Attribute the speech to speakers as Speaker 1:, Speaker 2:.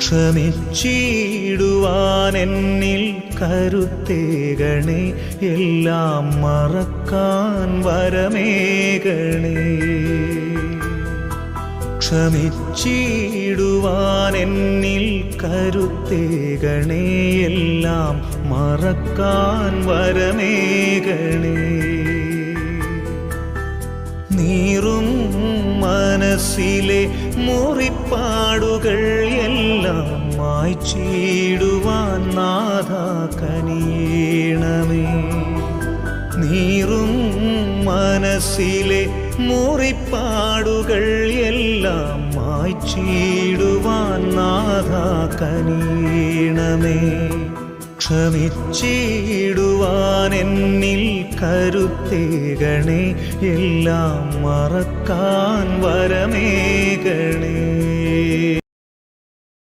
Speaker 1: ക്ഷമിച്ചിടുവാൻ എന്നിൽ കരുത്തേകണേ, എല്ലാം മറക്കാൻ വരമേകണേ. ക്ഷമിച്ചിടുവാൻ എന്നിൽ കരുത്തേകണേ, എല്ലാം മറക്കാൻ വരമേകണേ. നീറും മനസ്സിലെ മുറിപ്പാടുകൾ എല്ലാം മായ്ച്ചിടുവാൻ നാഥാ കനിയണമേ. നീറും മനസ്സിലെ മുറിപ്പാടുകൾ എല്ലാം മായ്ച്ചിടുവാൻ നാഥാ കനിയണമേ. ക്ഷമിച്ചിടുവാൻ എന്നിൽ കരുത്തേകണേ, എല്ലാം മറക്കാൻ വരമേകണേ.